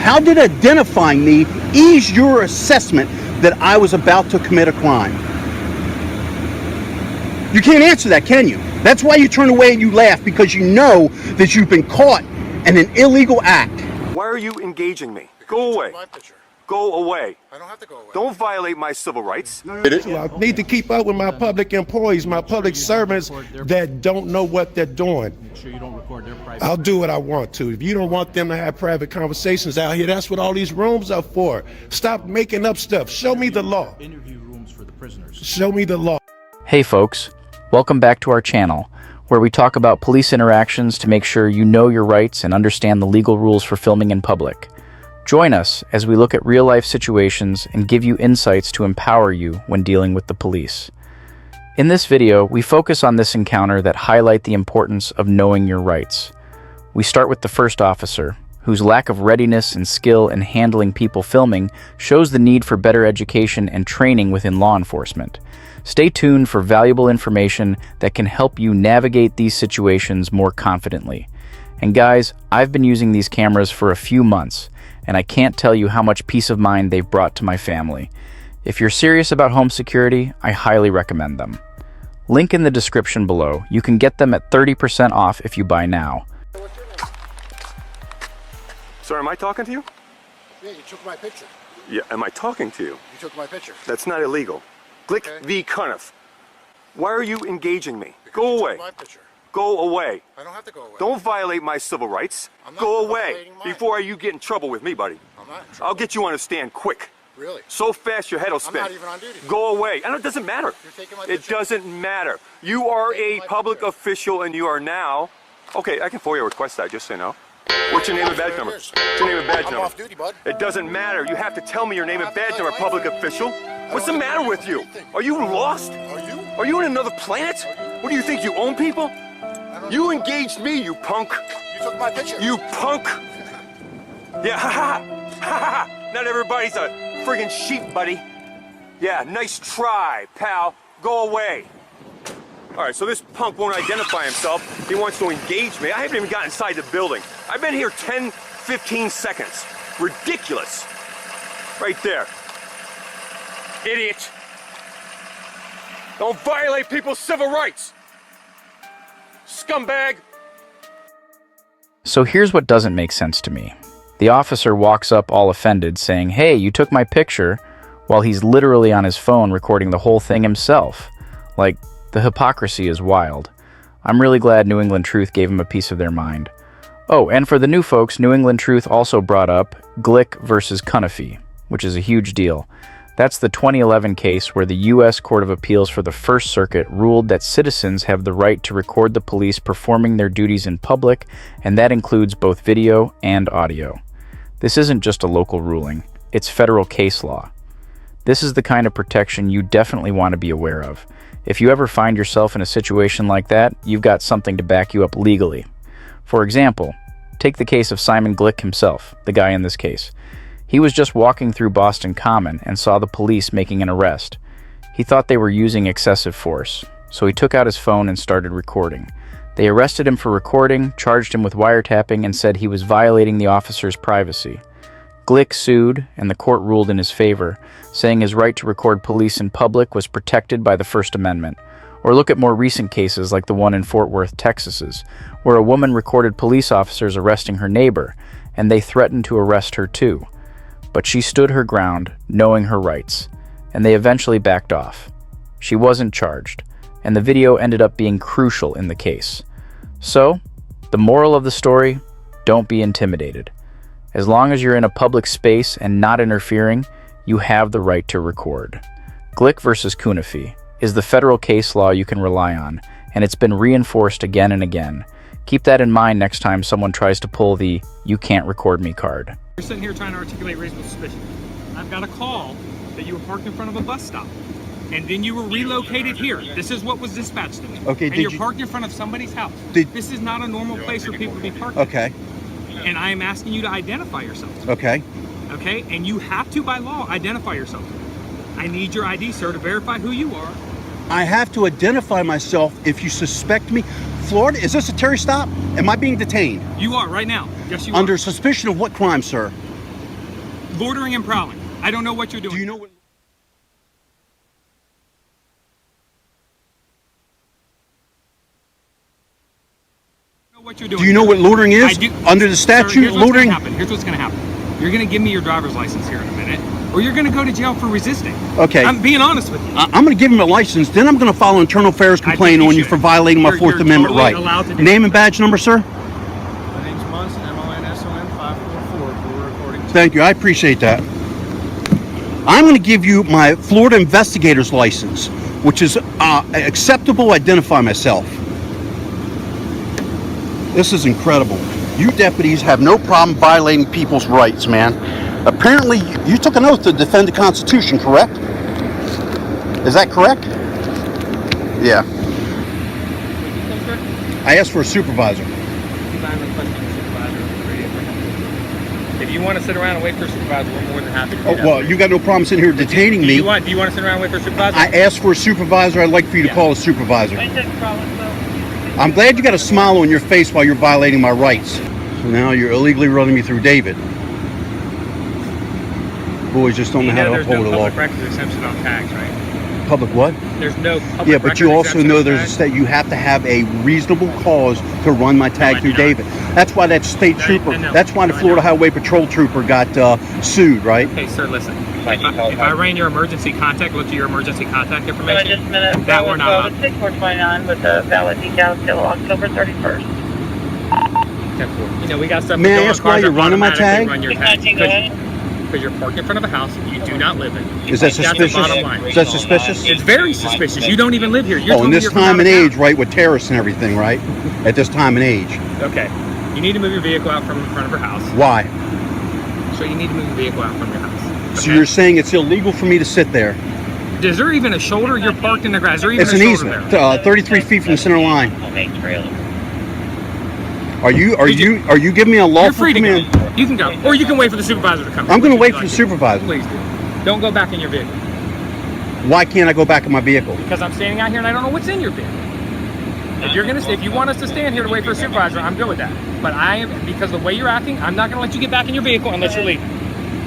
How did identifying me ease your assessment that I was about to commit a crime? You can't answer that, can you? That's why you turn away and you laugh, because you know that you've been caught in an illegal act. Why are you engaging me? Go away. Go away. I don't have to go away. Don't violate my civil rights. I need to keep up with my public employees, my public servants that don't know what they're doing. Make sure you don't record their private. I'll do what I want to. If you don't want them to have private conversations out here, that's what all these rooms are for. Stop making up stuff. Show me the law. Interview rooms for the prisoners. Show me the law. Hey folks, welcome back to our channel, where we talk about police interactions to make sure you know your rights and understand the legal rules for filming in public. Join us as we look at real-life situations and give you insights to empower you when dealing with the police. In this video, we focus on this encounter that highlight the importance of knowing your rights. We start with the first officer, whose lack of readiness and skill in handling people filming shows the need for better education and training within law enforcement. Stay tuned for valuable information that can help you navigate these situations more confidently. And guys, I've been using these cameras for a few months, and I can't tell you how much peace of mind they've brought to my family. If you're serious about home security, I highly recommend them. Link in the description below. You can get them at 30% off if you buy now. Sir, am I talking to you? Yeah, you took my picture. Yeah, am I talking to you? You took my picture. That's not illegal. Glick v. Cunniff. Why are you engaging me? Go away. You took my picture. Go away. I don't have to go away. Don't violate my civil rights. I'm not Go away violating mine. before you get in trouble with me, buddy. I'm not in trouble. I'll get you on a stand quick. Really? So fast your head will I'm spin. not even on duty. Go away. And it doesn't matter. You're taking my It picture. doesn't matter. You are You're a taking my public picture. official and you are now... Okay, I can FOIA request that, just so you know. What's your name and badge There it number? is. What's your name and badge I'm number? off duty, bud. It doesn't matter. You have to tell me your name and have to badge tell number, you public anything. official. What's the don't matter have with to you? know anything. Are you lost? Are you? Are you in another planet? What do you think, you own people? I don't You know. engaged me, you punk. You took my picture. You punk. Yeah, ha ha. Ha ha. Not everybody's a friggin' sheep, buddy. Yeah, nice try, pal. Go away. All right, so this punk won't identify himself. He wants to engage me. I haven't even got inside the building. I've been here 10, 15 seconds. Ridiculous. Right there. Idiot. Don't violate people's civil rights. Scumbag. So here's what doesn't make sense to me. The officer walks up all offended saying, "Hey, you took my picture," while he's literally on his phone recording the whole thing himself. Like, the hypocrisy is wild. I'm really glad New England Truth gave him a piece of their mind. Oh, and for the new folks, New England Truth also brought up Glick versus Cunniff, which is a huge deal. That's the 2011 case where the U.S. Court of Appeals for the First Circuit ruled that citizens have the right to record the police performing their duties in public, and that includes both video and audio. This isn't just a local ruling, it's federal case law. This is the kind of protection you definitely want to be aware of. If you ever find yourself in a situation like that, you've got something to back you up legally. For example, take the case of Simon Glick himself, the guy in this case. He was just walking through Boston Common and saw the police making an arrest. He thought they were using excessive force, so he took out his phone and started recording. They arrested him for recording, charged him with wiretapping, and said he was violating the officer's privacy. Glick sued, and the court ruled in his favor, saying his right to record police in public was protected by the First Amendment. Or look at more recent cases like the one in Fort Worth, Texas, where a woman recorded police officers arresting her neighbor, and they threatened to arrest her too. But she stood her ground, knowing her rights, and they eventually backed off. She wasn't charged, and the video ended up being crucial in the case. So, the moral of the story, don't be intimidated. As long as you're in a public space and not interfering, you have the right to record. Glick versus Cunniff is the federal case law you can rely on, and it's been reinforced again and again. Keep that in mind next time someone tries to pull the "you can't record me" card. You're sitting here trying to articulate reasonable suspicion. I've got a call that you were parked in front of a bus stop, and then you were relocated here. This is what was dispatched to me. Okay, and did you're you- parked in front of somebody's house. Did- This is not a normal place for people to be parked. Okay, And I am asking you to identify yourself. okay. Okay? And you have to, by law, identify yourself. I need your ID, sir, to verify who you are. I have to identify myself if you suspect me. Florida, is this a Terry stop? Am I being detained? You are right now. Yes, you Under are. suspicion of what crime, sir? loitering and prowling. I don't know what you're doing. Do you know what? What you're doing. Do you know what loitering is? I do. Under the Sir, statute, here's what's loitering. gonna happen. Here's what's going to happen. You're going to give me your driver's license here in a minute, or you're going to go to jail for resisting. Okay. I'm being honest with you. I'm going to give him a license. Then I'm going to file an internal affairs complaint on you for violating my Fourth Amendment totally right. allowed to do Name and badge number, sir. My name's Munson, MONSON 544 for recording. Thank you. I appreciate that. I'm going to give you my Florida investigator's license, which is acceptable to identify myself. This is incredible. You deputies have no problem violating people's rights, man. Apparently, you took an oath to defend the Constitution, correct? Is that correct? Yeah. I asked for a supervisor. If you want to sit around and wait for a supervisor, we're more than happy to do Oh, that. well, you got no problem sitting here detaining Do me. you want to sit around and wait for a supervisor? I asked for a supervisor. I'd like for you to call a supervisor. I'm glad you got a smile on your face while you're violating my rights. So now you're illegally running me through David. Boys just don't know how to there's uphold no the law. public record exemption on tags, right? Public what? There's no public Yeah, but you record also exemption know on there's a tags. state you have to have a reasonable cause to run my tag I through do not. David. That's why that state trooper. no. That's why the No, I Florida know. Highway Patrol trooper got sued, right? Okay, sir, listen. If I ran your emergency contact, looked at your emergency contact Just information, a minute. that we're not allowed. 6429 with the valid details till October 31st. You know, we got stuff. May I going on ask why cars you're that running my automatically tag? Run your tag because you're parked in front of a house you do not live in. Is that That's the suspicious? bottom line. Is that suspicious? It's very suspicious. You don't even live here. You're Oh, in telling me this you're from time out and of town. age, right, with terrorists and everything, right? At this time and age. Okay. You need to move your vehicle out from in front of your house. Why? So you need to move your vehicle out from your house. So Okay? you're saying it's illegal for me to sit there? Is there even a shoulder? You're parked in the grass. Is there even It's a an shoulder easement, there? 33 feet from the center line. Okay, trailer. Are you you- giving me a You're lawful free to command? go. You can go. Or you can wait for the supervisor to come. I'm going to Which wait would for the you like to do? supervisor. Please do. Don't go back in your vehicle. Why can't I go back in my vehicle? Because I'm standing out here and I don't know what's in your vehicle. If you want us to stand here to wait for a supervisor, I'm good with that. But because the way you're acting, I'm not going to let you get back in your vehicle unless you're leaving.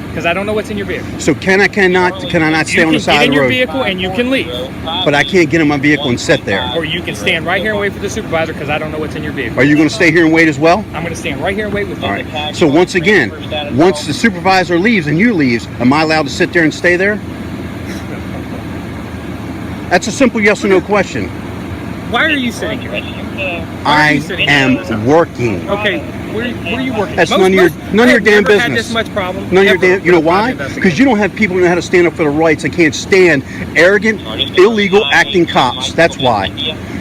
Because I don't know what's in your vehicle. So can I not stay You on the can side get of in the your road? vehicle and you can leave. But I can't get in my vehicle and sit there. Or you can stand right here and wait for the supervisor because I don't know what's in your vehicle. Are you going to stay here and wait as well? I'm going to stand right here and wait with you. All right. So once again, once the supervisor leaves and you leaves, am I allowed to sit there and stay there? That's a simple yes or no question. Why are you sitting here? I am working. Okay, where are you working? That's none of your damn I've never had business. this much problem. None of your ever damn. You know with a why? private Because you don't have people who know how to stand up for their rights and can't stand arrogant, illegal acting cops. That's why.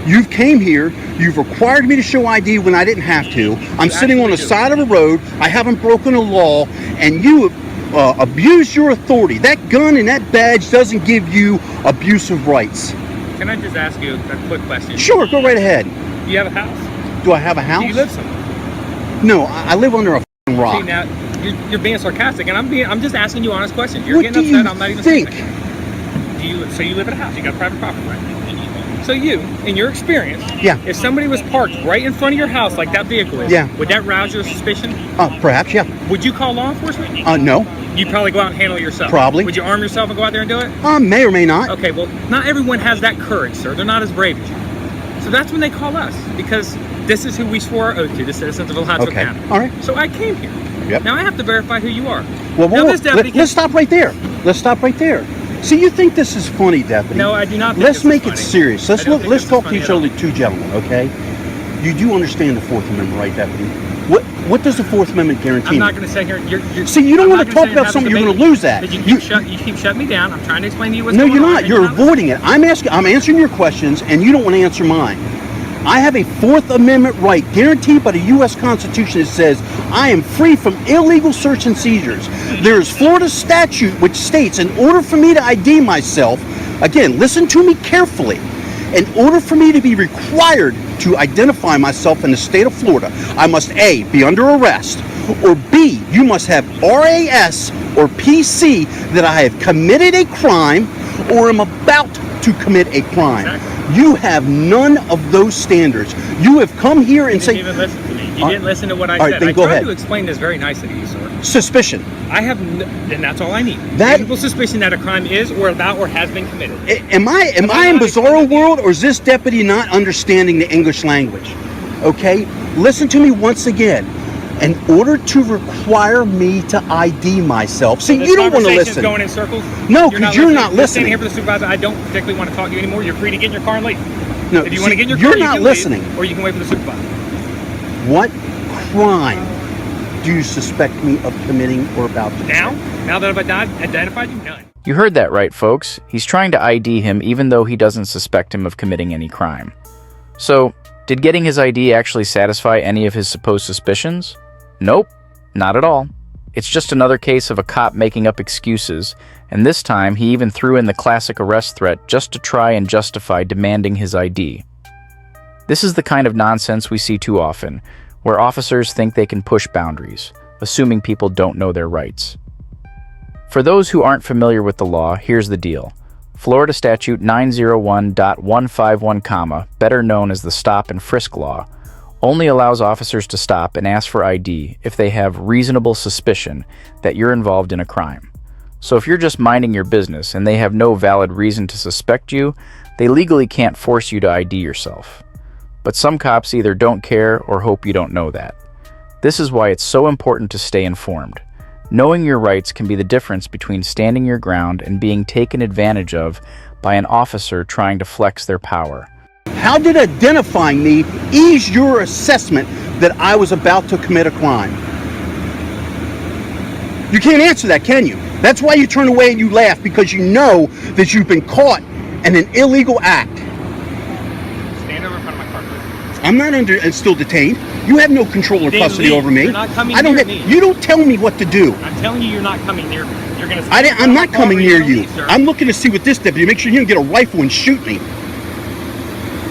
You've came here. You've required me to show ID when I didn't have to. I'm sitting on the side of the road. I haven't broken a law, and you abused your authority. That gun and that badge doesn't give you abusive rights. Can I just ask you a quick question? Sure, go right ahead. Do you have a house? Do I have a house? Do you live somewhere? No, I live under a f***ing rock. See, now you're being sarcastic, and I'm just asking you honest questions. You're What getting do you upset. I'm not even think? saying anything. So you live in a house. You got private property, right? So you, in your experience, Yeah. if somebody was parked right in front of your house like that vehicle is, Yeah. would that rouse your suspicion? Perhaps, yeah. Would you call law enforcement? No. You'd probably go out and handle it yourself. Probably. Would you arm yourself and go out there and do it? May or may not. Okay, well, not everyone has that courage, sir. They're not as brave as you. So that's when they call us, because this is who we swore our oath to, the citizens of El Hadro Okay. County. All right. So I came here. Yep. Now I have to verify who you are. Well, now this deputy let's stop right there. Let's stop right there. See, you think this is funny, deputy? No, I do not think Let's this is make it funny. serious. I Let's don't think let's this is talk to funny each at other, all. two gentlemen, okay? You do understand the Fourth Amendment, right, deputy? What does the Fourth Amendment guarantee? I'm me? not going to sit here. You're, See, you don't I'm want not to gonna talk sit here and about have something a you're going to debate. lose at. But you keep shutting me down. I'm trying to explain to you what's No, going you're on. not. and You're listening. avoiding it. I'm answering your questions, and you don't want to answer mine. I have a Fourth Amendment right guaranteed by the U.S. Constitution that says I am free from illegal search and seizures. There is Florida statute which states in order for me to ID myself, again, listen to me carefully, in order for me to be required to identify myself in the state of Florida, I must A, be under arrest, or B, you must have RAS or PC that I have committed a crime or am about to commit a crime. Exactly. You have none of those standards. You have come here and You didn't say, even listen to me. You didn't listen to what I All right, said. then I go tried ahead. to explain this very nicely to you, sir. Suspicion. I have, and that's all I need. That- Reasonable suspicion that a crime is or about or has been committed. Am I in bizarro world, or is this deputy not understanding the English language? Okay, listen to me once again. In order to require me to ID myself, see, This you don't want to conversation's listen. going in circles. No, because you're not You're standing listening. here for the supervisor. I don't particularly want to talk to you anymore. You're free to get in your car and leave. No, If you see, want to get in your you're car, you not can listening. leave, or you can wait for the supervisor. What crime do you suspect me of committing or about to? Now that I've identified you, none. You heard that right, folks. He's trying to ID him even though he doesn't suspect him of committing any crime. So, did getting his ID actually satisfy any of his supposed suspicions? Nope, not at all. It's just another case of a cop making up excuses, and this time he even threw in the classic arrest threat just to try and justify demanding his ID. This is the kind of nonsense we see too often, where officers think they can push boundaries, assuming people don't know their rights. For those who aren't familiar with the law, here's the deal. Florida Statute 901.151, better known as the Stop and Frisk Law, only allows officers to stop and ask for ID if they have reasonable suspicion that you're involved in a crime. So if you're just minding your business and they have no valid reason to suspect you, they legally can't force you to ID yourself. But some cops either don't care or hope you don't know that. This is why it's so important to stay informed. Knowing your rights can be the difference between standing your ground and being taken advantage of by an officer trying to flex their power. How did identifying me ease your assessment that I was about to commit a crime? You can't answer that, can you? That's why you turn away and you laugh, because you know that you've been caught in an illegal act. Stand over in front of my car, please. I'm not still detained. You have no control or Then custody leave. over me. You're not coming I don't near have, me. You don't tell me what to do. I'm telling you, you're not coming near me. You're gonna. I'm not coming near you. Leave, sir. I'm looking to see what this deputy. Make sure you don't get a rifle and shoot me.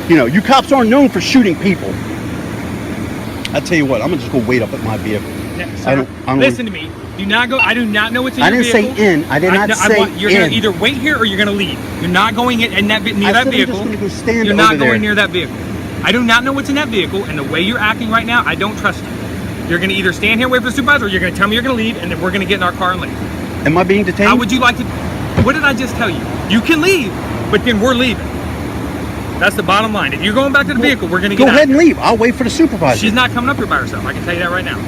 You know, you cops aren't known for shooting people. I tell you what, I'm gonna just go wait up at my vehicle. Yeah, I don't listen to me. Do not go. I do not know what's in I your didn't vehicle. say in. I did not say You're in. gonna either wait here or you're gonna leave. You're not going in that near I that said I'm vehicle. just gonna go stand You're over not there. going near that vehicle. I do not know what's in that vehicle, and the way you're acting right now, I don't trust you. You're gonna either stand here and wait for the supervisor, or you're gonna tell me you're gonna leave, and then we're gonna get in our car and leave. Am I being detained? How would you like to? What did I just tell you? You can leave, but then we're leaving. That's the bottom line. If you're going back to the vehicle, we're gonna get Go out. ahead and leave. I'll wait for the supervisor. She's not coming up here by herself. I can tell you that right now.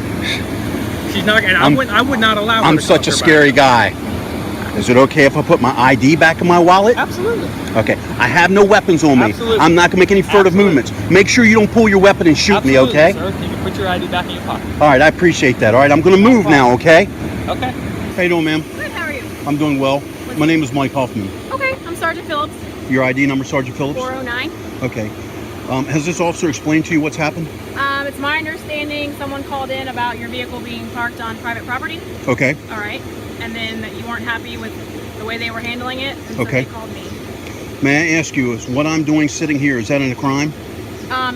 She's not, and I would not allow her I'm to come such up a here by scary herself. guy. Is it okay if I put my ID back in my wallet? Absolutely. Okay. I have no weapons on me. Absolutely. I'm not gonna make any further Absolutely. movements. Make sure you don't pull your weapon and shoot me, Absolutely, okay? Sir. You can put your ID back in your pocket. All right, I appreciate that. All right, I'm gonna move now, okay? Okay. How you doing, ma'am? Good, how are you? I'm doing well. My name is Mike Hoffman. Okay, I'm Sergeant Phillips, Your ID number, Sergeant Phillips? 409. Okay. Has this officer explained to you what's happened? It's my understanding someone called in about your vehicle being parked on private property. Okay. All right. And then that you weren't happy with the way they were handling it. And so Okay. they called me. May I ask you, is what I'm doing sitting here, is that a crime?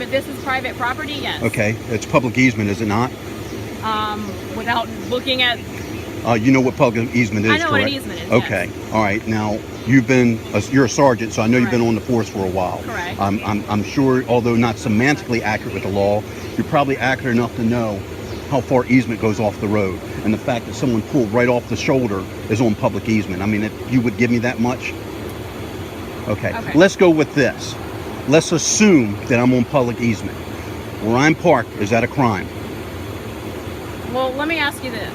If this is private property, yes. Okay. It's public easement, is it not? Without looking at, You know what public easement is, I know what an correct? easement is, Okay. yes. All right. Now, you're a sergeant, so I know you've been on the force for a while. Correct. I'm sure, although not semantically accurate with the law, you're probably accurate enough to know how far easement goes off the road, and the fact that someone pulled right off the shoulder is on public easement. I mean, if you would give me that much? Okay. Okay. Let's go with this. Let's assume that I'm on public easement. Where I'm parked, is that a crime? well, let me ask you this.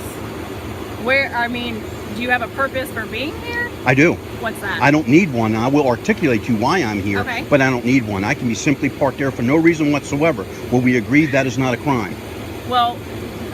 Do you have a purpose for being here? I do. What's that? I don't need one. I will articulate to you why I'm here, Okay. but I don't need one. I can be simply parked there for no reason whatsoever. Well, we agreed that is not a crime. Well,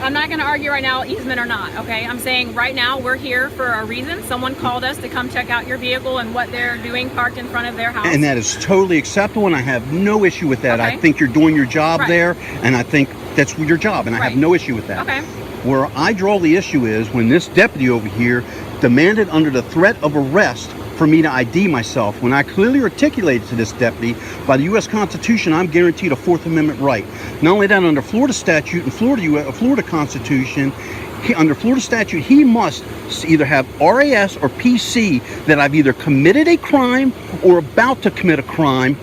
I'm not going to argue right now, easement or not, okay? I'm saying right now we're here for a reason. Someone called us to come check out your vehicle and what they're doing parked in front of their house. And that is totally acceptable, and I have no issue with that. I Okay. think you're doing your job Right. there, and I think that's your job, and I have Right. no issue with that. Okay. Where I draw the issue is when this deputy over here demanded under the threat of arrest for me to ID myself, when I clearly articulated to this deputy, by the U.S. Constitution, I'm guaranteed a Fourth Amendment right. Not only that, under Florida statute and Florida Constitution, under Florida statute, he must either have RAS or PC that I've either committed a crime or about to commit a crime.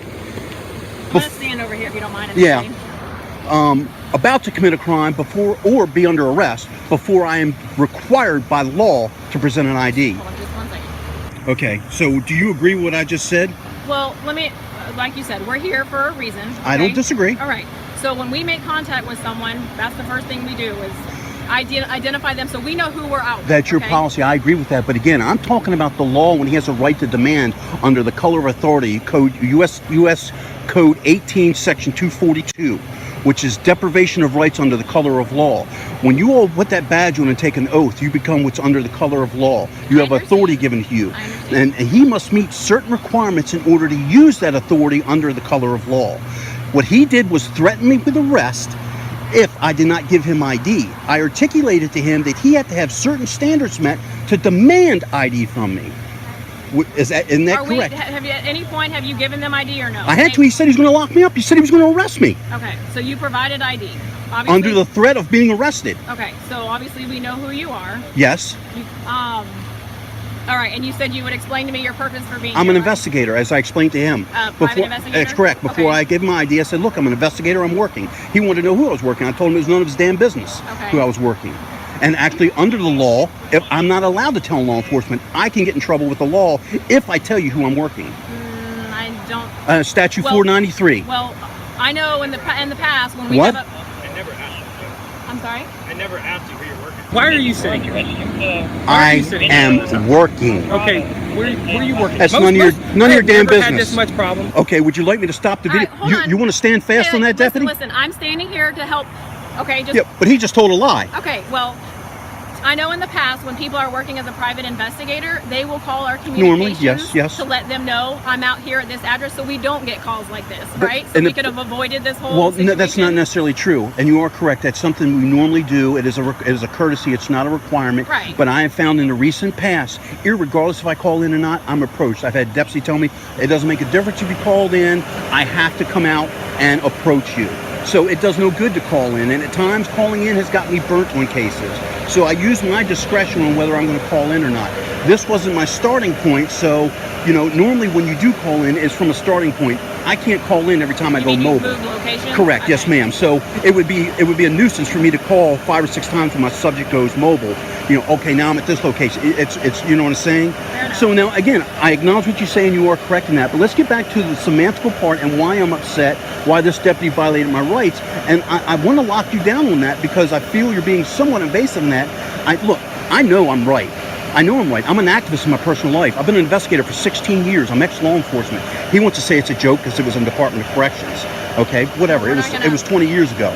I'm going to stand over here if you don't mind. Yeah. about to commit a crime before or be under arrest before I am required by law to present an ID. Hold on just 1 second. Okay, so do you agree with what I just said? Well, let me, like you said, we're here for a reason. I don't okay? disagree. All right. So when we make contact with someone, that's the first thing we do is identify them so we know who we're out with. That's your okay? policy. I agree with that. But again, I'm talking about the law when he has a right to demand under the color of authority code, U.S. Code 18, Section 242, which is deprivation of rights under the color of law. When you all put that badge on and take an oath, you become what's under the color of law. You have authority given to you. And he must meet certain requirements in order to use that authority under the color of law. What he did was threaten me with arrest if I did not give him ID. I articulated to him that he had to have certain standards met to demand ID from me. Isn't that correct? Have you, at any point, have you given them ID or no? I had to. He said he was going to lock me up. He said he was going to arrest me. Okay, so you provided ID. Obviously, Under the threat of being arrested. Okay, so obviously we know who you are. Yes. All right, and you said you would explain to me your purpose for being I'm here, an right? investigator, as I explained to him. Private investigator? That's correct. Before I gave him my ID, I said, look, I'm an investigator, I'm working. He wanted to know who I was working. I told him it was none of his damn business who I was working. And actually, under the law, if I'm not allowed to tell law enforcement, I can get in trouble with the law if I tell you who I'm working. I don't... Statute 493. Well, I know in the past when we What? have a... I never asked you. I'm sorry? I never asked you who you're working. Why are you sitting here? I am working. Okay, where are you working? That's none of your damn I've never business. had this much problem. Okay, would you like me to stop the All video? right, hold on. You want to stand fast on that, deputy? Listen, I'm standing here to help. Okay, just... Yeah, but he just told a lie. Okay, well, I know in the past when people are working as a private investigator, they will call our communications yes. to let them know I'm out here at this address so we don't get calls like this, right? So and we could have avoided this whole Well, situation. no, that's not necessarily true, and you are correct. That's something we normally do. It is a courtesy. It's not a requirement. Right. But I have found in the recent past, irregardless if I call in or not, I'm approached. I've had deputy tell me it doesn't make a difference if you called in. I have to come out and approach you. So it does no good to call in, and at times calling in has got me burnt on cases. So I use my discretion on whether I'm going to call in or not. This wasn't my starting point, so normally when you do call in, it's from a starting point. I can't call in every time I go mobile. Move location? Correct, Okay. yes, ma'am. So it would be a nuisance for me to call 5 or 6 times when my subject goes mobile. Okay, now I'm at this location. It's you know what I'm saying? So now again, I acknowledge what you're saying. You are correct in that. But let's get back to the semantical part and why I'm upset. Why this deputy violated my rights, and I want to lock you down on that because I feel you're being somewhat invasive in that. I know I'm right. I know I'm right. I'm an activist in my personal life. I've been an investigator for 16 years. I'm ex-law enforcement. He wants to say it's a joke because it was in the Department of Corrections. Okay, whatever. It was 20 years ago.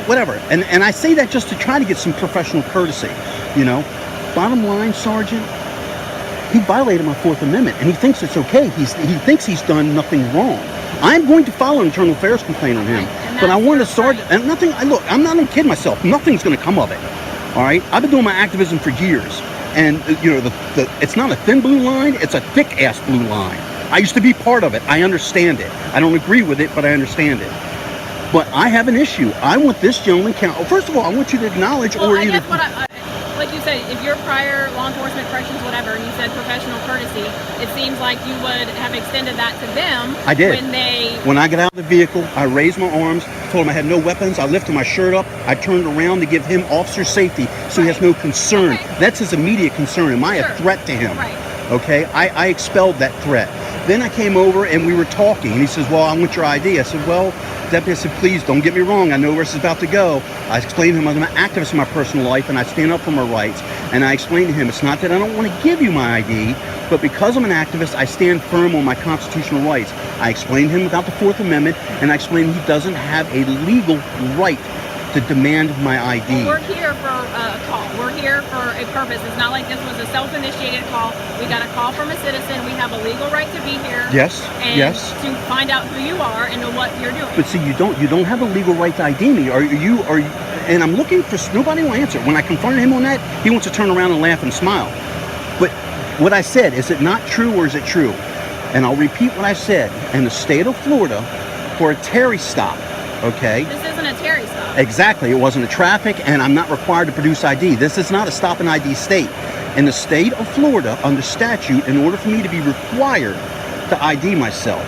Whatever. And I say that just to try to get some professional courtesy. Bottom line, Sergeant, he violated my Fourth Amendment, and he thinks it's okay. He thinks he's done nothing wrong. I'm going to file an internal affairs complaint on him, but I want to start. And nothing. Look, I'm not going to kid myself. Nothing's going to come of it. All right. I've been doing my activism for years, and it's not a thin blue line. It's a thick ass blue line. I used to be part of it. I understand it. I don't agree with it, but I understand it. But I have an issue. I want this gentleman First of all, I want you to acknowledge I guess like you said, if you're prior law enforcement, corrections, whatever, and you said professional courtesy, it seems like you would have extended that to them. I did. When I got out of the vehicle, I raised my arms, told him I had no weapons. I lifted my shirt up. I turned around to give him officer safety so he has no concern. Okay. That's his immediate concern. Am I a threat to him? Right. Okay, I expelled that threat. Then I came over and we were talking, and he says, well, I want your ID. I said, well, deputy, I said, please don't get me wrong. I know where this is about to go. I explained to him I'm an activist in my personal life and I stand up for my rights. And I explained to him it's not that I don't want to give you my ID, but because I'm an activist, I stand firm on my constitutional rights. I explained to him about the Fourth Amendment, and I explained he doesn't have a legal right to demand my ID. Well, we're here for a call. We're here for a purpose. It's not like this was a self-initiated call. We got a call from a citizen. We have a legal right to be here. Yes. And Yes. to find out who you are and what you're doing. But see, you don't have a legal right to ID me. Are you? And I'm looking for nobody will answer. When I confronted him on that, he wants to turn around and laugh and smile. But what I said, is it not true or is it true? And I'll repeat what I said. In the state of Florida, for a Terry stop, okay? This isn't a Terry stop. Exactly. It wasn't a traffic, and I'm not required to produce ID. This is not a stop and ID state. In the state of Florida, under statute, in order for me to be required to ID myself,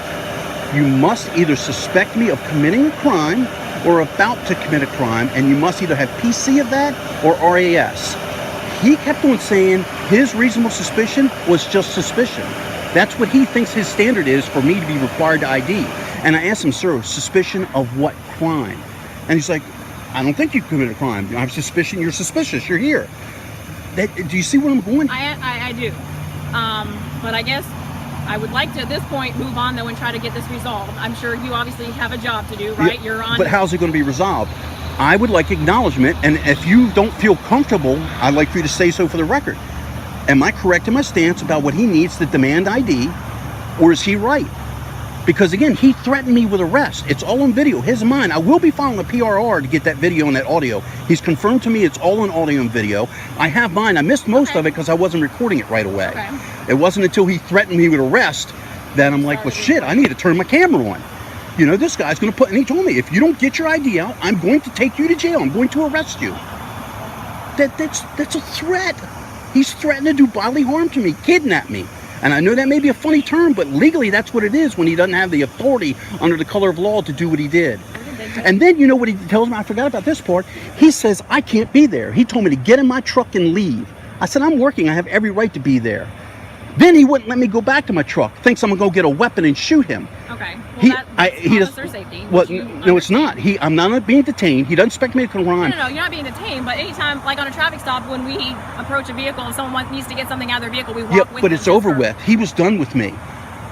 you must either suspect me of committing a crime or about to commit a crime, and you must either have PC of that or RAS. He kept on saying his reasonable suspicion was just suspicion. That's what he thinks his standard is for me to be required to ID. And I asked him, sir, suspicion of what crime? And he's like, I don't think you committed a crime. I have suspicion. You're suspicious. You're here. Do you see where I'm going? I do. But I guess I would like to, at this point, move on, though, and try to get this resolved. I'm sure you obviously have a job to do, right? Yeah, You're on. But how's it going to be resolved? I would like acknowledgement, and if you don't feel comfortable, I'd like for you to say so for the record. Am I correct in my stance about what he needs to demand ID, or is he right? Because again, he threatened me with arrest. It's all on video, his and mine. I will be filing a PRR to get that video and that audio. He's confirmed to me it's all on audio and video. I have mine. I missed most of it because I wasn't recording it right away. Okay. It wasn't until he threatened me with arrest that I'm like, well, shit, I need to turn my camera on. You know, this guy's going to put, and he told me, if you don't get your ID out, I'm going to take you to jail. I'm going to arrest you. That's a threat. He's threatened to do bodily harm to me, kidnap me. And I know that may be a funny term, but legally that's what it is when he doesn't have the authority under the color of law to do what he did. And then you know what he tells me? I forgot about this part. He says, I can't be there. He told me to get in my truck and leave. I said, I'm working. I have every right to be there. Then he wouldn't let me go back to my truck. Thinks I'm going to go get a weapon and shoot him. Okay. Well, that's officer safety. Well, no, it's not. I'm not being detained. He doesn't expect me to come around. No, you're not being detained. But anytime, like on a traffic stop, when we approach a vehicle and someone needs to get something out of their vehicle, we walk with them. But it's over with. He was done with me.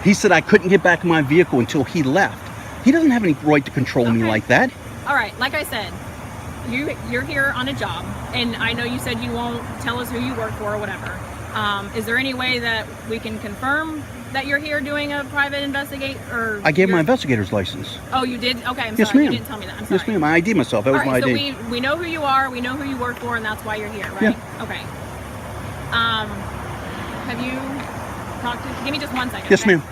He said I couldn't get back in my vehicle until he left. He doesn't have any right to control me like that. All right. Like I said, you're here on a job, and I know you said you won't tell us who you work for or whatever. Is there any way that we can confirm that you're here doing a private investigate? Or I gave my investigator's license. Oh, you did? Okay, I'm Yes, sorry. ma'am. You didn't tell me that. I'm sorry. Yes, ma'am. I ID myself. That was my ID. So we know who you are. We know who you work for, and that's why you're here, right? Yeah. Okay. Have you talked to? Give me just 1 second. Yes, okay? ma'am.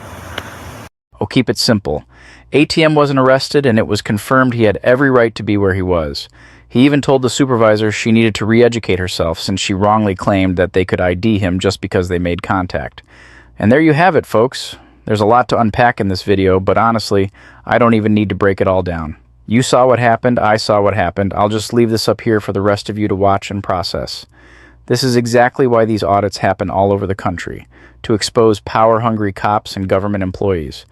Oh, keep it simple. ATM wasn't arrested, and it was confirmed he had every right to be where he was. He even told the supervisor she needed to re-educate herself since she wrongly claimed that they could ID him just because they made contact. And there you have it, folks. There's a lot to unpack in this video, but honestly, I don't even need to break it all down. You saw what happened, I saw what happened. I'll just leave this up here for the rest of you to watch and process. This is exactly why these audits happen all over the country, to expose power-hungry cops and government employees.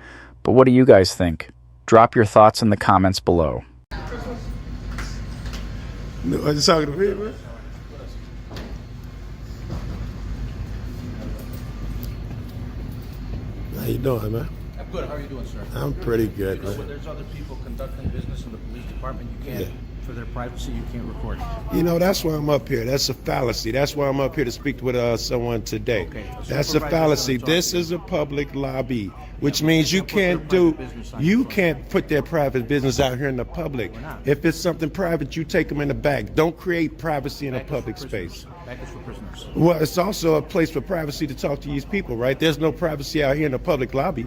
But what do you guys think? Drop your thoughts in the comments below. No, are you talking to me, man? How you doing, man? I'm good. How are you doing, sir? I'm pretty good, You know, when man. there's other people conducting business in the police department, you can't, for their privacy, you can't record. You know, that's why I'm up here. That's a fallacy. That's why I'm up here to speak with someone today. Okay. That's a fallacy. This is a public lobby, which means you can't put their private business out here in the public. If it's something private, you take them in the back. Don't create privacy in a public space. Back is for prisoners. Well, it's also a place for privacy to talk to these people, right? There's no privacy out here in the public lobby.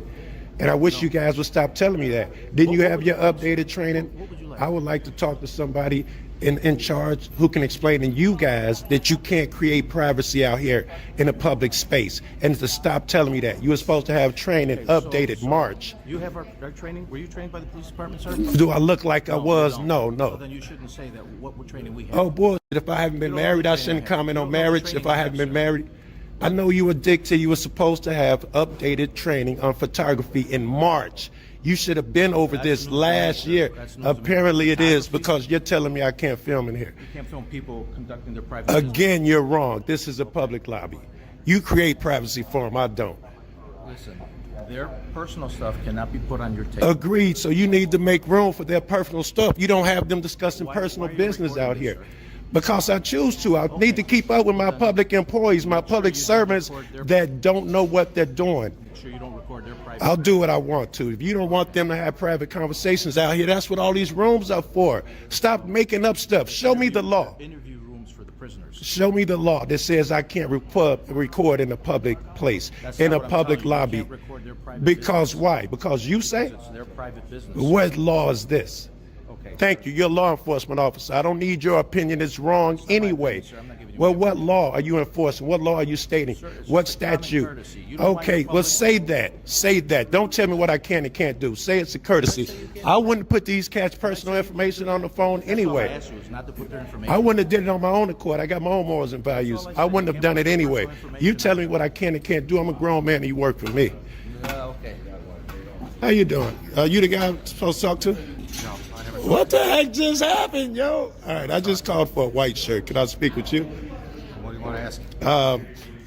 And I wish you guys would stop telling me that. Didn't you have your updated training? I would like to talk to somebody in charge who can explain to you guys that you can't create privacy out here in a public space, and to stop telling me that. You were supposed to have training updated March. You have our training? Were you trained by the police department, sir? Do I look like I was? you No, don't. no. So then you shouldn't say that what training we have. Oh, bullshit. If I haven't been married, I shouldn't comment on marriage if I haven't been married. I know you were dictated. You were supposed to have updated training on photography in March. You should have been over this last year. Apparently it is, because you're telling me I can't film in here. You can't film people conducting their private business. Again, you're wrong. This is a public lobby. You create privacy for them. I don't. Listen, their personal stuff cannot be put on your table. Agreed. So you need to make room for their personal stuff. You don't have them discussing personal business out here. Because I choose to. I need to keep up with my public employees, my public servants that don't know what they're doing. Make sure you don't record their private. I'll do what I want to. If you don't want them to have private conversations out here, that's what all these rooms are for. Stop making up stuff. Show me the law. Interview rooms for the prisoners. Show me the law that says I can't record in a public place, in a public lobby. You can't record their private Because business. why? Because you say? It's their private business. What law is this? Okay. Thank you. You're a law enforcement officer. I don't need your opinion. It's wrong anyway. Sir, I'm not giving you Well, what law are you enforcing? What law are you stating? What statute? Okay, well, say that. Say that. Don't tell me what I can and can't do. Say it's a courtesy. I wouldn't put these cats' personal information on the phone anyway. I wouldn't have did it on my own accord. I got my own morals and values. I wouldn't have done it anyway. You telling me what I can and can't do. I'm a grown man and you work for me. Okay. How you doing? You the guy I'm supposed to talk to? What the heck just happened, yo? All right, I just called for a white shirt. Can I speak with you? What do you want to ask?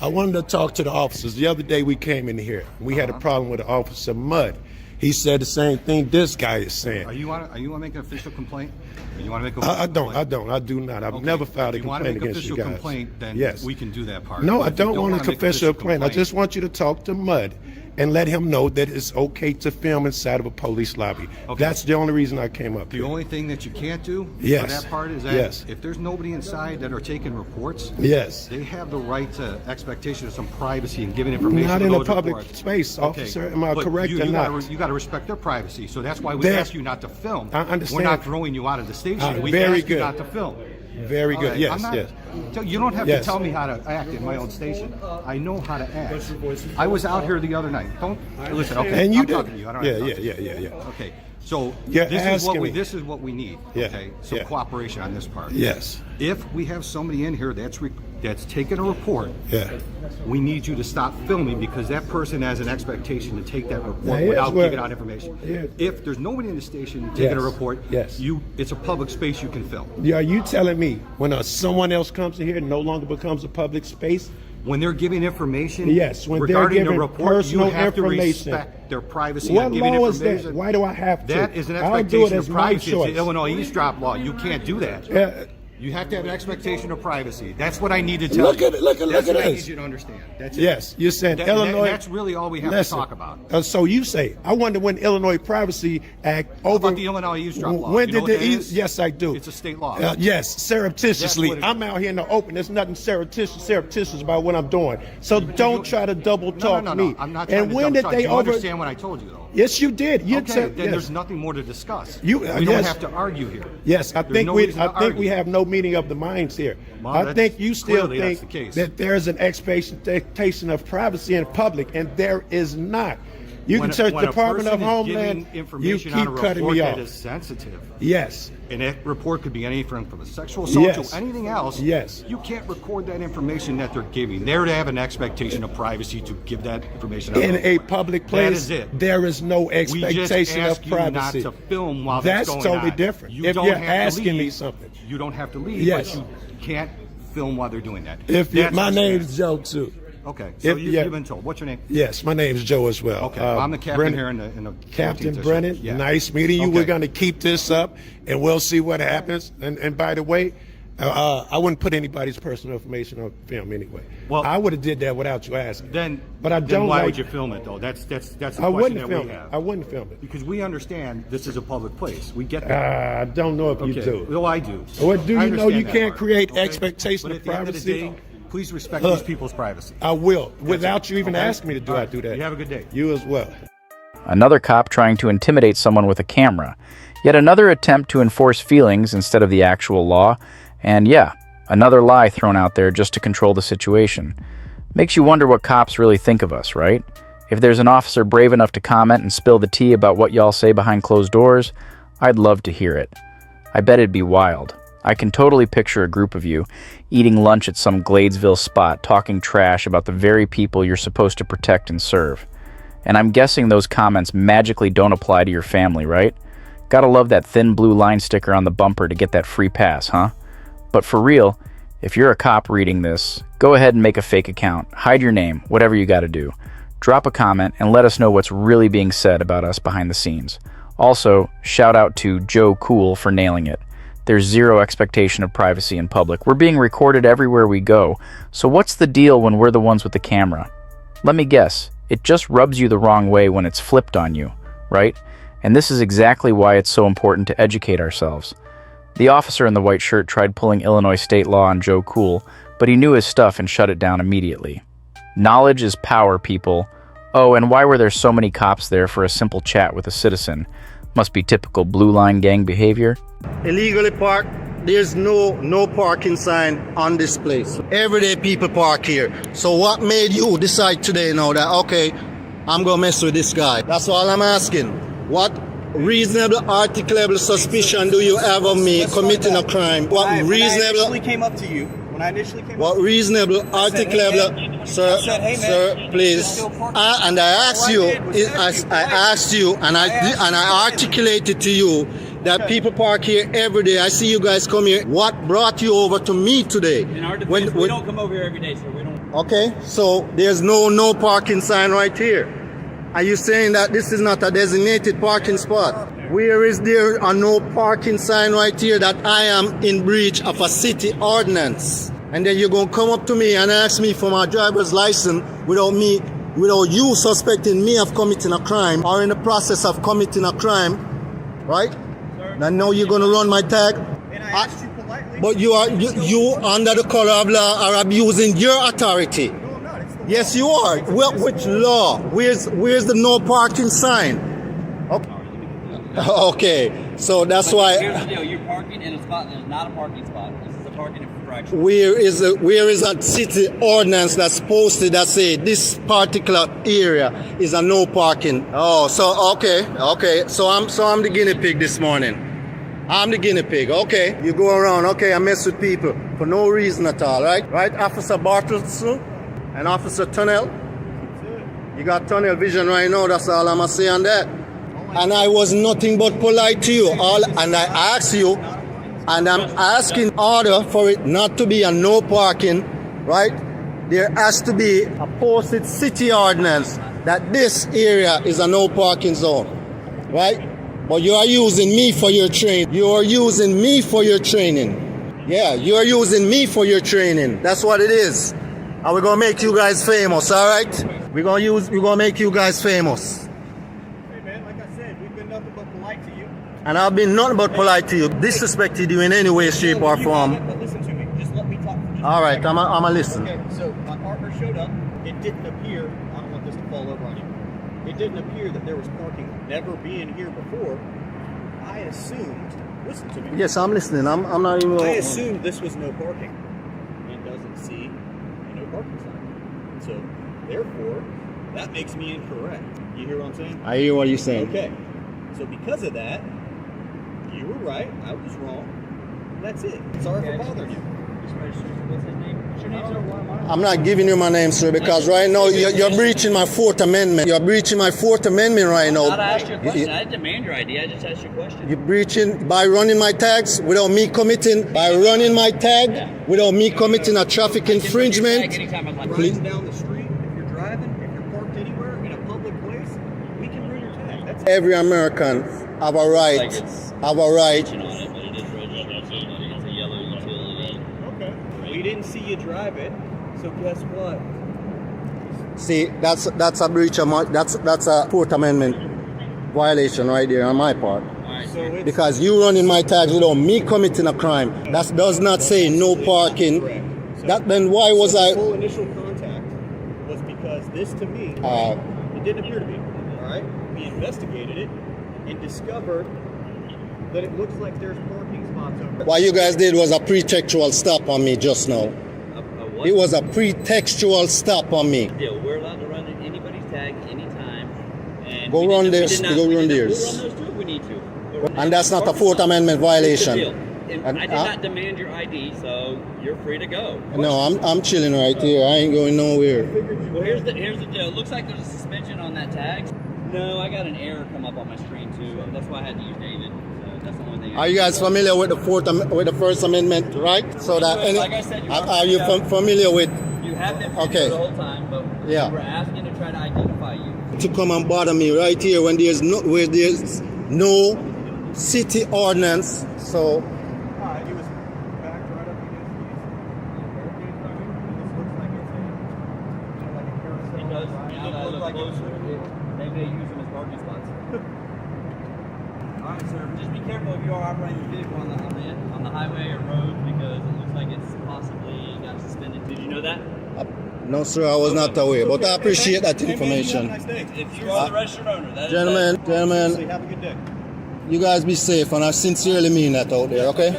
I wanted to talk to the officers. The other day we came in here. We had a problem with the officer Mud. He said the same thing this guy is saying. Are you want to make an official complaint? Or you want to make a I do not. I've never filed a complaint against you guys. If you want to make an official complaint, then yes, we can do that part. No, But I if you don't want wanna a make official complaint. I just want you to talk to Mud and let him know that it's okay to film inside of a police lobby. Okay. That's the only reason I came up The here. only thing that you can't do Yes. for that part is that Yes. if there's nobody inside that are taking reports, Yes. they have the right to expectation of some privacy and giving information Not to in a those public reports. space, officer. Am I But correct you or not? You got to respect their privacy. So that's why we There- ask you not to film. I understand. We're not throwing you out of the station. We very ask you good. not to film. Very good. All right, Yes, I'm not- yes. You don't have Yes. to tell me how to act in my own station. I know how to act. I was out here the other night. Don't listen. Okay, And you I'm did. talking to you. I don't have to talk to you. Okay. So You're this asking me. is what we need. Yeah, Okay. Some yeah. cooperation on this part. Yes. If we have somebody in here that's taken a report, Yeah. we need you to stop filming because that person has an expectation to take that report Now, here's without where- giving out information. here- If there's nobody in the station taking Yes, a report, yes. it's a public space you can film. Are you telling me when someone else comes in here, it no longer becomes a public space? When they're giving information Yes, when they're regarding the giving report, personal you have to information. respect their privacy What on giving law is information. that? Why do I have to? That is an I'll do it expectation as of my privacy. It's choice. the Illinois eavesdrop law. You can't do that. You have to have an expectation of privacy. That's what I need to tell Look you. at it, look at That's what I this. need you to understand. That's it. Yes, you're saying Illinois. That's really all we have Listen, to talk about. So you say, I wonder when Illinois Privacy Act over. About the Illinois eavesdrop law. When You know did what the that is? Yes, I do. It's a state law. Yes, surreptitiously. That's what it I'm out here in the open. There's nothing surreptitious about what I'm doing. So don't try to double talk no. me. I'm not trying And to when double did talk. they You over? understand what I told you, though? Yes, you did. You Okay, said then yes. there's nothing more to discuss. You- we don't yes. have to argue here. Yes, I There's think no we reason to we argue. have no meeting of the minds here. Well, I that's- think you still clearly that's think the case. that there's an expectation of privacy in public, and there is not. You can search when Department a of person is giving Homeland. You information on keep a cutting report me that off. is sensitive, Yes. and that report could be anything from a sexual assault Yes. to anything else. Yes. You can't record that information that they're giving. They're to have an expectation of privacy to give that information out. In a public place, That is it. there is no We just expectation ask of you not privacy. to film while That's that's going totally on. different. You If don't you're have to asking me leave. something. You don't have to leave, Yes. but you can't film while they're doing that. My what name's Joe too. Okay, so yeah. you've been told. What's your name? Yes, my name's Joe as well. Okay, I'm the captain Brennan- here in the Captain 14th Brennan, district. Yeah. nice meeting you. Okay. We're going to keep this up, and we'll see what happens. And by the way, I wouldn't put anybody's personal information on film anyway. Well, I would have did that without you asking. But I then don't why like. would you film it though? That's the I question wouldn't that film we it. have. I wouldn't film it. Because we understand this is a public place. We get that. I don't know if you Okay. do. Well, I do. What do I you know? understand You that can't part, create okay? expectation But of at the end of the privacy. day, please respect these people's privacy. I will, That's without it. you even Okay? asking me to do. All I right. do that. You have a good day. You as well. Another cop trying to intimidate someone with a camera. Yet another attempt to enforce feelings instead of the actual law. And yeah, another lie thrown out there just to control the situation. Makes you wonder what cops really think of us, right? If there's an officer brave enough to comment and spill the tea about what y'all say behind closed doors, I'd love to hear it. I bet it'd be wild. I can totally picture a group of you eating lunch at some Gladesville spot talking trash about the very people you're supposed to protect and serve. And I'm guessing those comments magically don't apply to your family, right? Gotta love that thin blue line sticker on the bumper to get that free pass, huh? But for real, if you're a cop reading this, go ahead and make a fake account, hide your name, whatever you gotta do. Drop a comment and let us know what's really being said about us behind the scenes. Also, shout out to Joe Cool for nailing it. There's zero expectation of privacy in public. We're being recorded everywhere we go, so what's the deal when we're the ones with the camera? Let me guess, it just rubs you the wrong way when it's flipped on you, right? And this is exactly why it's so important to educate ourselves. The officer in the white shirt tried pulling Illinois state law on Joe Cool, but he knew his stuff and shut it down immediately. Knowledge is power, people. Oh, and why were there so many cops there for a simple chat with a citizen? Must be typical Blue Line gang behavior. Illegally parked there's no parking sign on this place. Everyday people park here. So what made you decide today now that, okay, I'm gonna mess with this guy? That's all I'm asking. What reasonable articulable suspicion do you have of me committing a crime? What When I reasonable initially came up to you, what reasonable articulable, sir, I said, hey, man, sir, please. And I asked you, I asked you, and I articulated to you that people park here every day. I see you guys come here. What brought you over to me today? In our defense, we don't come over here every day, sir. We don't. Okay, so there's no parking sign right here. Are you saying that this is not a designated parking spot? Where is there a no parking sign right here that I am in breach of a city ordinance? And then you're going to come up to me and ask me for my driver's license without you suspecting me of committing a crime or in the process of committing a crime, right? And now you're going to run my tag. And I asked you politely. But you under the color of law are abusing your authority. No, I'm not. It's the Yes, you are. Well, which law? Where's the no parking sign? Okay, so that's why. Here's the deal. You're parking in a spot that is not a parking spot. This is a parking infraction. Where is a city ordinance that's posted that say this particular area is a no parking? Oh, so okay. So I'm the guinea pig this morning. I'm the guinea pig. Okay, you go around. Okay, I mess with people for no reason at all, right? Right, Officer Bartelson and Officer Tunnel. You got tunnel vision right now. That's all I'm gonna say on that. And I was nothing but polite to you. And I asked you, and I'm asking order for it not to be a no parking, right? There has to be a posted city ordinance that this area is a no parking zone, right? But you are using me for your training. You are using me for your training. Yeah, you are using me for your training. That's what it is. And we're gonna make you guys famous, all right? We're gonna make you guys famous. And I've been nothing but polite to you, disrespected you in any way, shape, or form. But listen to me. Just let me talk. All right, I'm a listen. Okay, so my partner showed up. It didn't appear, I don't want this to fall over on you. It didn't appear that there was parking never being here before. I assumed, listen to me. Yes, I'm listening. I'm not even. I assumed this was no parking and doesn't see a no parking sign. So, therefore, that makes me incorrect. You hear what I'm saying? I hear what you're saying. Okay. So, because of that, you were right. I was wrong. That's it. Sorry for bothering you. What's his name? What's your name, sir? I'm not giving you my name, sir, because right now you're breaching my Fourth Amendment. You're breaching my Fourth Amendment right now. I asked you a question. I didn't demand your ID. I just asked you a question. You're breaching by running my tags without me committing. By running my tag without me committing a traffic infringement. Please. Down the street, if you're driving, if you're parked anywhere in a public place, we can run your tag. That's Every American have a right. Have a right. We didn't see you drive it, so guess what? See, that's a breach of my, that's a Fourth Amendment violation right there on my part. So Because you running my tags without me committing a crime. That does not say no parking. So That then why was I? The whole initial contact was because this to me, it didn't appear to be. All right, we investigated it and discovered that it looks like there's parking spots over. What you guys did was a pretextual stop on me just now. What? It was a pretextual stop on me. Deal. We're allowed to run anybody's tag anytime. And Go run theirs. Go run theirs. We'll run those too if we need to. And that's not a Fourth Amendment violation. And I did not demand your ID, so you're free to go. No, I'm chilling right here. I ain't going nowhere. Well, here's the deal. It looks like there's a suspension on that tag. No, I got an error come up on my screen too. That's why I had to use David. So that's the only thing. Are you guys familiar with the First Amendment, right? So that like I said, are you familiar with? You have been Okay. the whole time, but Yeah. we were asking to try to identify you. To come and bother me right here when there's no city ordinance. So He was backed right up against these barricades right here. This looks like it's like a carousel. It does. Now that I look closer, they may use them as parking spots. All right, sir. Just be careful if you are operating the vehicle on the highway or road because it looks like it's possibly got suspended. Did you know that? no, sir, I was not aware, but I appreciate that information. If you are the registered owner, that Gentlemen, have a good day. you guys be safe, and I sincerely mean that out there, okay?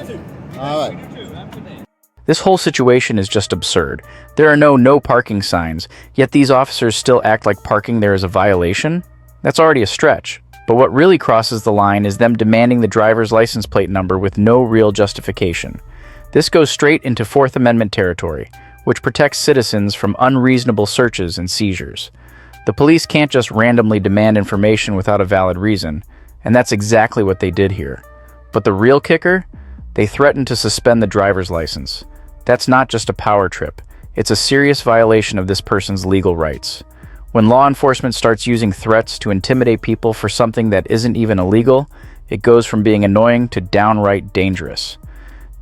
All right. This whole situation is just absurd. There are no parking signs, yet these officers still act like parking there is a violation? That's already a stretch. But what really crosses the line is them demanding the driver's license plate number with no real justification. This goes straight into Fourth Amendment territory, which protects citizens from unreasonable searches and seizures. The police can't just randomly demand information without a valid reason, and that's exactly what they did here. But the real kicker? They threatened to suspend the driver's license. That's not just a power trip. It's a serious violation of this person's legal rights. When law enforcement starts using threats to intimidate people for something that isn't even illegal, it goes from being annoying to downright dangerous.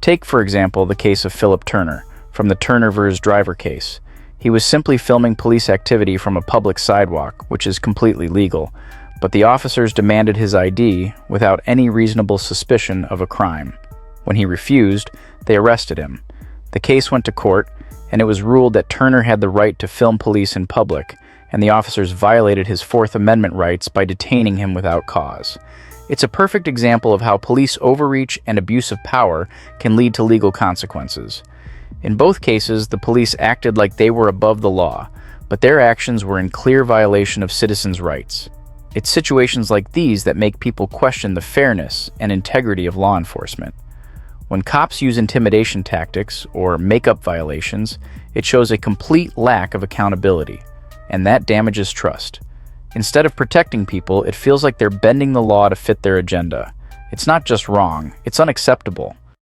Take, for example, the case of Philip Turner, from the Turner vs. Driver case. He was simply filming police activity from a public sidewalk, which is completely legal, but the officers demanded his ID without any reasonable suspicion of a crime. When he refused, they arrested him. The case went to court, and it was ruled that Turner had the right to film police in public, and the officers violated his Fourth Amendment rights by detaining him without cause. It's a perfect example of how police overreach and abuse of power can lead to legal consequences. In both cases, the police acted like they were above the law, but their actions were in clear violation of citizens' rights. It's situations like these that make people question the fairness and integrity of law enforcement. When cops use intimidation tactics or make-up violations, it shows a complete lack of accountability, and that damages trust. Instead of protecting people, it feels like they're bending the law to fit their agenda. It's not just wrong, it's unacceptable.